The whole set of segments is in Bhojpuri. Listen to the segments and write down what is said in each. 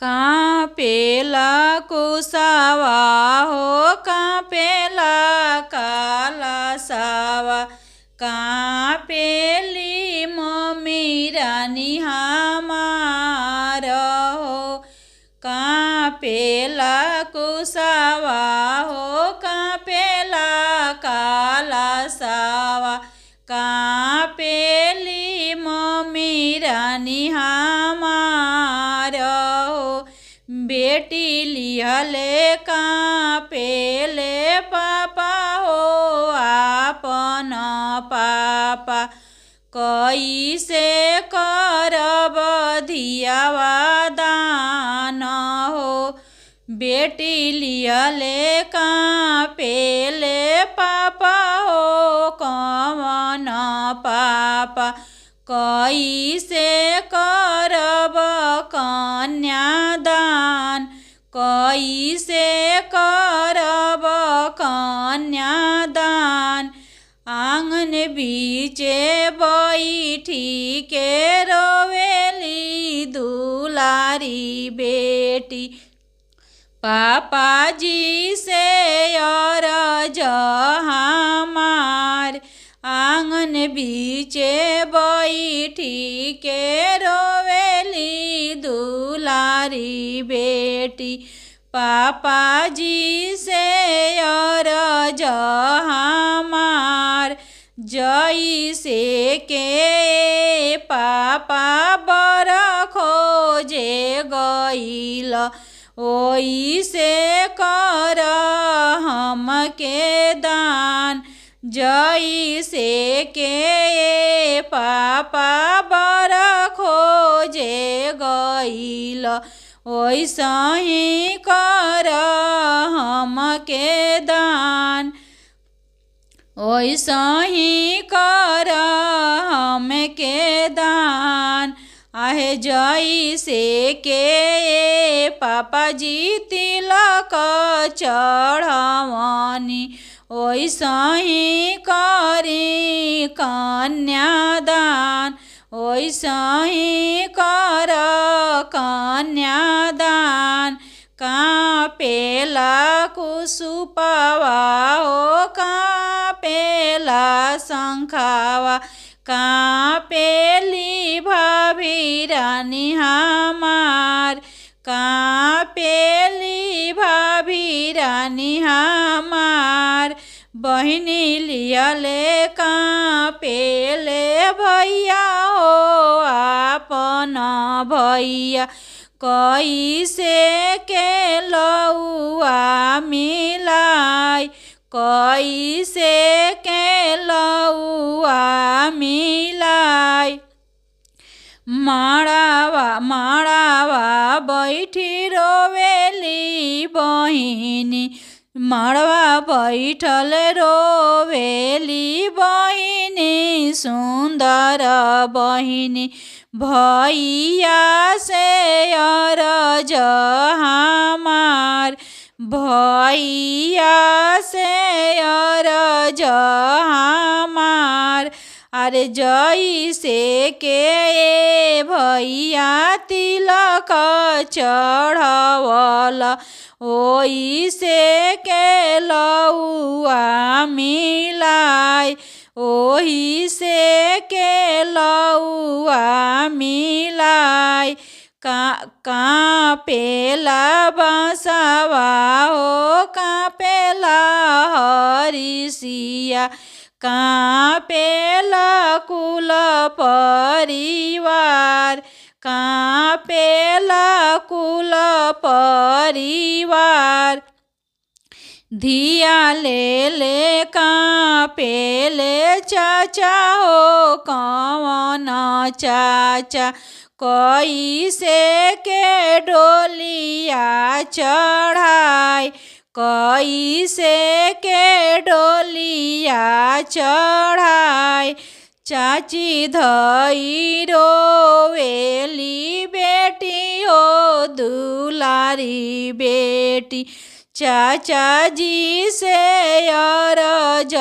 कापेला कुसावा हो कापेला कालासावा कापेली मम्मी रानी हमार हो कापेला कुसावा हो कापेला कालासावा कापेली मम्मी रानी हमार हो बेटी लिहले कापेले पापा हो आपन पापा कैसे करब धियावा दान हो बेटी लिहले कापेले पापा हो कवन पापा कैसे करब कन्यादान कैसे करब कन्यादान आंगन बीचे बैठी के रोवेली दुलारी बेटी पापा जी से अरज हमार आंगन बीचे बैठी के रोवेली दुलारी बेटी पापा जी से अरज हमार जैसे के पापा बर खोजे गईल ओइसे कर हमके दान जैसे के पापा बर खोजे गईल ओइसही कर हमके दान ओइसही कर हमके दान आहे जैसे के पापा जी तिलक चढ़वनी ओइसही करी कन्यादान ओइसही कर कन्यादान कापेला कुसुपवा हो कापेला शंखावा कापेली भाभी रानी हमार कापेली भाभी रानी हमार बहिनी लियले कापेले भैया हो आपन भैया कैसे के लौआ मिलाई कैसे के लौआ मिलाई माड़ावा बैठी रोवेली बहिनी माड़वा बैठल रोवेली बहिनी सुंदर बहिनी भैया से अरज हमार भैया से अरज हमार अरे जैसे के भैया तिलक चढ़वल ओइसे के लौआ मिलाई ओइसे के लौआ मिलाई कापेला बांसवा हो कापेला हरिसिया कापेला कुल परिवार कापेला कुल परिवार धिया ले कापेले चाचा हो कवन चाचा कैसे के डोलिया चढ़ाई कैसे के डोलिया चढ़ाई चाची धई रोवेली बेटी हो दुलारी बेटी चाचा जी से अरज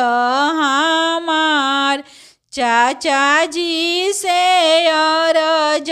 हमार चाचा जी से अरज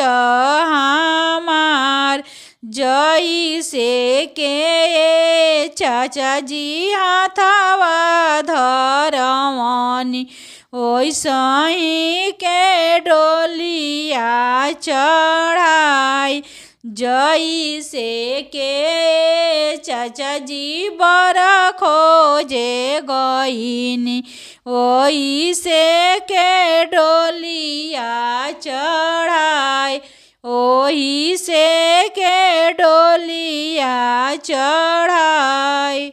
हमार जैसे के चाचा जी हाथवा धरवनी ओइसही के डोलिया चढ़ाई। जैसे के चाचा जी बर खोजे गईनी ओइसे के डोलिया चढ़ाई। ओही से के डोलिया चढ़ाई।